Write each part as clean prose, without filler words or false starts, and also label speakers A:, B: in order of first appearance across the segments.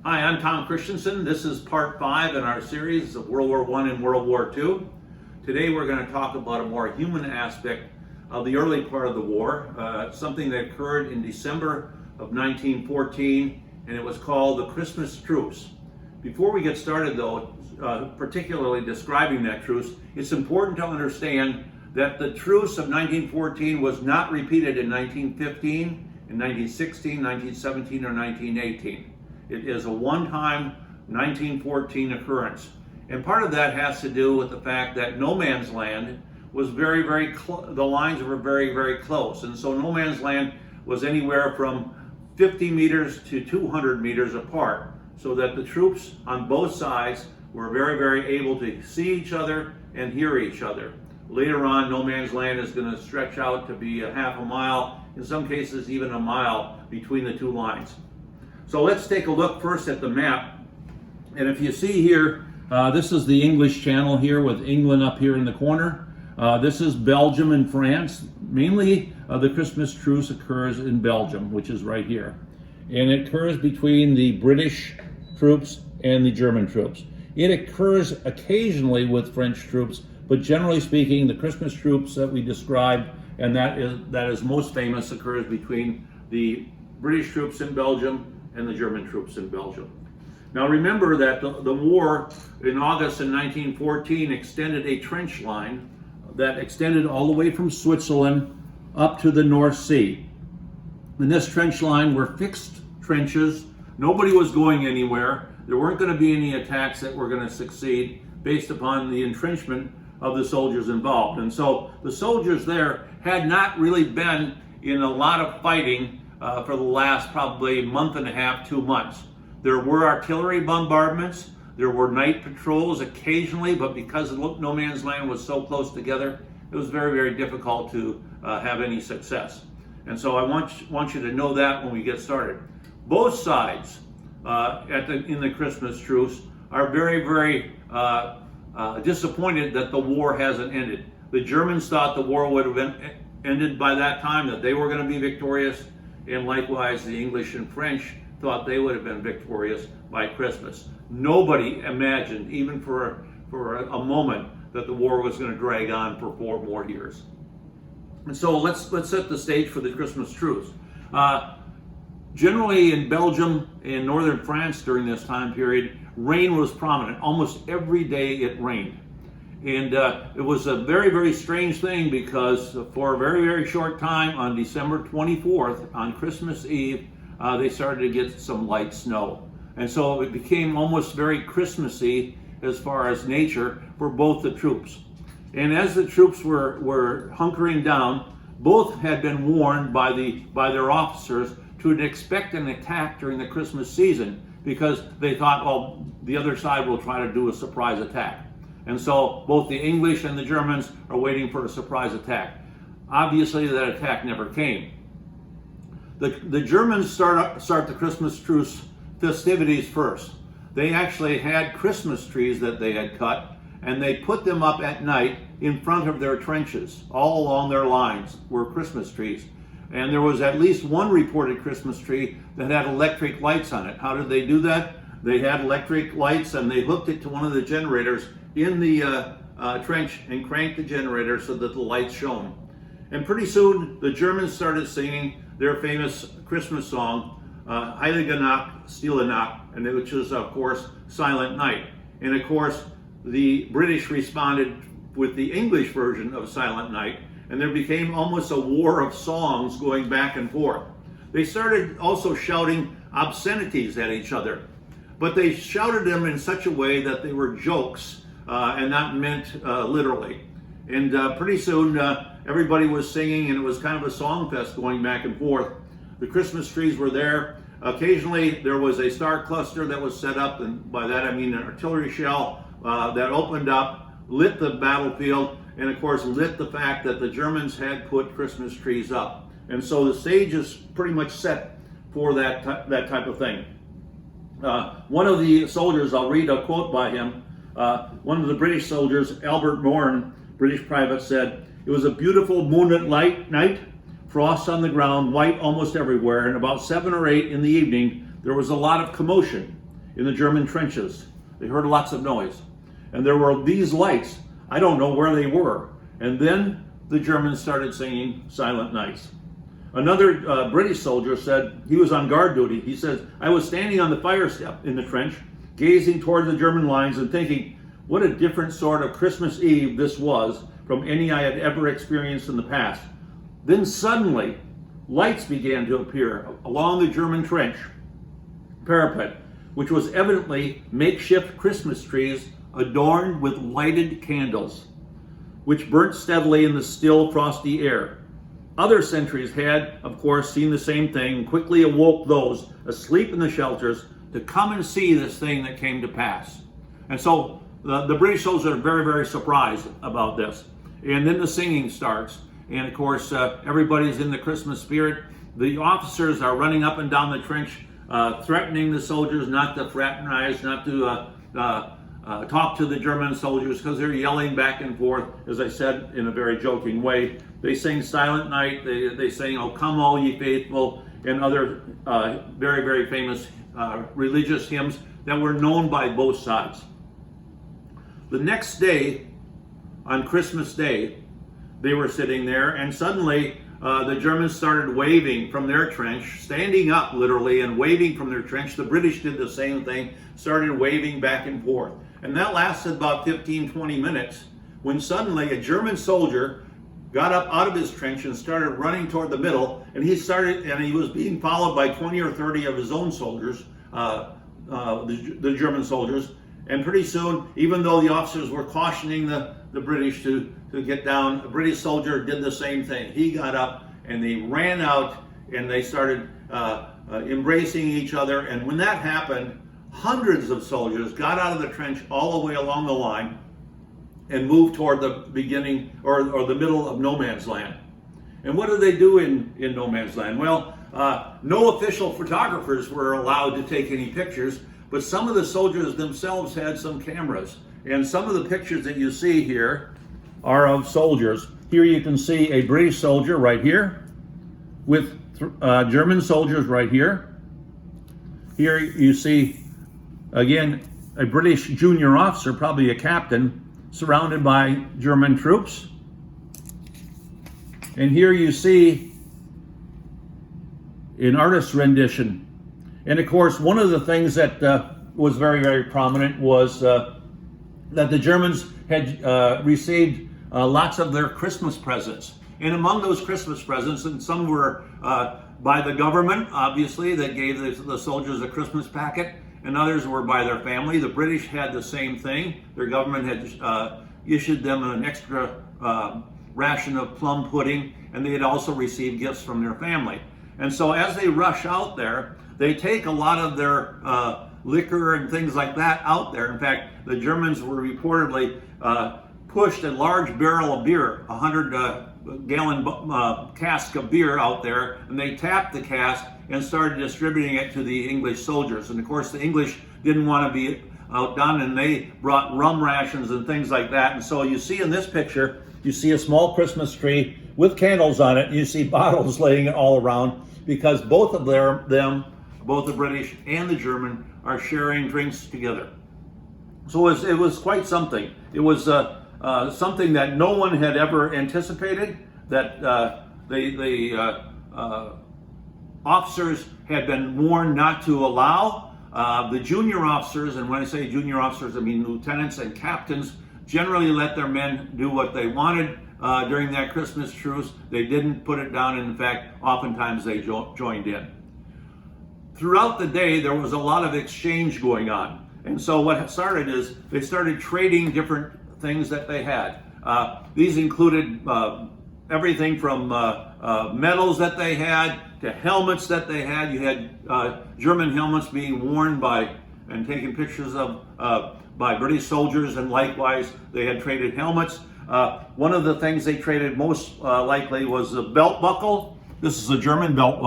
A: Hi, I'm Tom Christensen. This is part 5 in our series of World War I and World War II. Today we're going to talk about a more human aspect of the early part of the war, something that occurred in December of 1914, and it was called the Christmas Truce. Before we get started though, particularly describing that truce, it's important to understand that the truce of 1914 was not repeated in 1915, in 1916, 1917, or 1918. It is a one-time 1914 occurrence. And part of that has to do with the fact that no man's land was the lines were very close. And so no man's land was anywhere from 50 meters to 200 meters apart, so that the troops on both sides were very able to see each other and hear each other. Later on, no man's land is going to stretch out to be a half a mile, in some cases even a mile between the two lines. So let's take a look first at the map. And if you see here, this is the English Channel here with England up here in the corner. This is Belgium and France. Mainly the Christmas truce occurs in Belgium, which is right here. And it occurs between the British troops and the German troops. It occurs occasionally with French troops, but generally speaking, the Christmas troops that we described, and that is most famous, occurs between the British troops in Belgium and the German troops in Belgium. Now remember that the war in August in 1914 extended a trench line that extended all the way from Switzerland up to the North Sea. In this trench line were fixed trenches. Nobody was going anywhere. There weren't going to be any attacks that were going to succeed based upon the entrenchment of the soldiers involved. And so the soldiers there had not really been in a lot of fighting for the last probably month and a half, 2 months. There were artillery bombardments, there were night patrols occasionally, but because no man's land was so close together, it was very difficult to have any success. And so I want you to know that when we get started. Both sides in the Christmas truce are very disappointed that the war hasn't ended. The Germans thought the war would have been ended by that time, that they were going to be victorious, and likewise the English and French thought they would have been victorious by Christmas. Nobody imagined, even for a moment, that the war was going to drag on for 4 more years. And so let's set the stage for the Christmas truce. Generally in Belgium and northern France during this time period, rain was prominent. Almost every day it rained. And it was a very strange thing, because for a very short time on December 24th, on Christmas Eve, they started to get some light snow. And so it became almost very Christmassy as far as nature for both the troops. And as the troops were hunkering down, both had been warned by their officers to expect an attack during the Christmas season, because they thought, well, the other side will try to do a surprise attack. And so both the English and the Germans are waiting for a surprise attack. Obviously that attack never came. The Germans start the Christmas truce festivities first. They actually had Christmas trees that they had cut, and they put them up at night in front of their trenches. All along their lines were Christmas trees. And there was at least one reported Christmas tree that had electric lights on it. How did they do that? They had electric lights, and they hooked it to one of the generators in the trench and cranked the generator so that the lights shone. And pretty soon the Germans started singing their famous Christmas song, Heilige Nacht, Stille Nacht, and which is of course Silent Night. And of course the British responded with the English version of Silent Night, and there became almost a war of songs going back and forth. They started also shouting obscenities at each other, but they shouted them in such a way that they were jokes and not meant literally. And pretty soon everybody was singing, and it was kind of a song fest going back and forth. The Christmas trees were there. Occasionally there was a star cluster that was set up, and by that I mean an artillery shell that opened up, lit the battlefield, and of course lit the fact that the Germans had put Christmas trees up. And so the stage is pretty much set for that type of thing. One of the soldiers, I'll read a quote by him. One of the British soldiers, Albert Morn, British private, said, "It was a beautiful moonlit night, frost on the ground, white almost everywhere, and about 7 or 8 in the evening, there was a lot of commotion. in the German trenches. They heard lots of noise. And there were these lights. I don't know where they were. And then the Germans started singing Silent Nights. Another British soldier said, he was on guard duty. He says, I was standing on the fire step in the trench, gazing toward the German lines and thinking, what a different sort of Christmas Eve this was from any I had ever experienced in the past. Then suddenly, lights began to appear along the German trench parapet, which was evidently makeshift Christmas trees adorned with lighted candles, which burnt steadily in the still, frosty air. Other sentries had, of course, seen the same thing and quickly awoke those asleep in the shelters to come and see this thing that came to pass. And so the British soldiers are very, very surprised about this. And then the singing starts. And of course, everybody's in the Christmas spirit. The officers are running up and down the trench, threatening the soldiers not to fraternize, not to talk to the German soldiers, because they're yelling back and forth, as I said, in a very joking way. They sing Silent Night, they sing, Oh Come All Ye Faithful, and other very, very famous religious hymns that were known by both sides. The next day, on Christmas Day, they were sitting there, and suddenly the Germans started waving from their trench, standing up literally and waving from their trench. The British did the same thing, started waving back and forth. And that lasted about 15-20 minutes, when suddenly a German soldier got up out of his trench and started running toward the middle, and he was being followed by 20 or 30 of his own soldiers, the German soldiers. And pretty soon, even though the officers were cautioning the British to get down, a British soldier did the same thing. He got up and they ran out and they started embracing each other. And when that happened, hundreds of soldiers got out of the trench all the way along the line and moved toward the beginning or the middle of no man's land. And what did they do in no man's land? Well, no official photographers were allowed to take any pictures, but some of the soldiers themselves had some cameras. And some of the pictures that you see here are of soldiers. Here you can see a British soldier right here with German soldiers right here. Here you see, again, a British junior officer, probably a captain, surrounded by German troops. And here you see an artist's rendition. And of course, one of the things that was very, very prominent was that the Germans had received lots of their Christmas presents. And among those Christmas presents, and some were by the government, obviously, that gave the soldiers a Christmas packet, and others were by their family. The British had the same thing. Their government had issued them an extra ration of plum pudding, and they had also received gifts from their family. And so as they rush out there, they take a lot of their liquor and things like that out there. In fact, the Germans were reportedly pushed a large barrel of beer, 100-gallon cask of beer out there, and they tapped the cask and started distributing it to the English soldiers. And of course, the English didn't want to be outdone, and they brought rum rations and things like that. And so you see in this picture, you see a small Christmas tree with candles on it, and you see bottles laying all around, because both of them, both the British and the German, are sharing drinks together. So it was quite something. It was something that no one had ever anticipated, that the officers had been warned not to allow. The junior officers, and when I say junior officers, I mean lieutenants and captains, generally let their men do what they wanted during that Christmas truce. They didn't put it down, and in fact, oftentimes they joined in. Throughout the day, there was a lot of exchange going on. And so what started is they started trading different things that they had. These included everything from medals that they had to helmets that they had. You had German helmets being worn by and taken pictures of by British soldiers, and likewise they had traded helmets. One of the things they traded most likely was the belt buckle. This is a German belt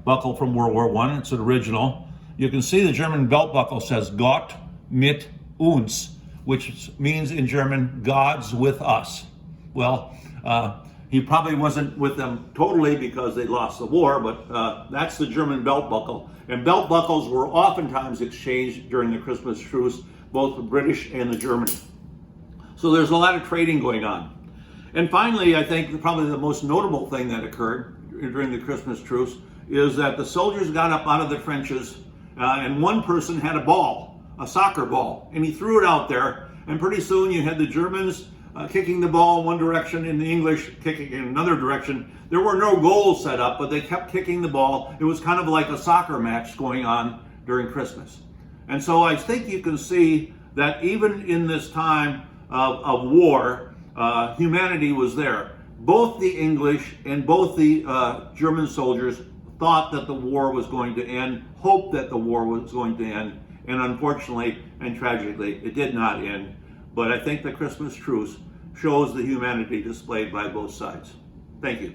A: buckle from World War I. It's an original. You can see the German belt buckle says Gott mit uns, which means in German, God's with us. Well, He probably wasn't with them totally because they lost the war, but that's the German belt buckle. And belt buckles were oftentimes exchanged during the Christmas truce, both the British and the German. So there's a lot of trading going on. And finally, I think probably the most notable thing that occurred during the Christmas truce is that the soldiers got up out of the trenches and one person had a ball, a soccer ball, and he threw it out there. And pretty soon you had the Germans kicking the ball in one direction and the English kicking in another direction. There were no goals set up, but they kept kicking the ball. It was kind of like a soccer match going on during Christmas. And so I think you can see that even in this time of war, humanity was there. Both the English and both the German soldiers thought that the war was going to end, hoped that the war was going to end, and unfortunately and tragically, it did not end. But I think the Christmas truce shows the humanity displayed by both sides. Thank you.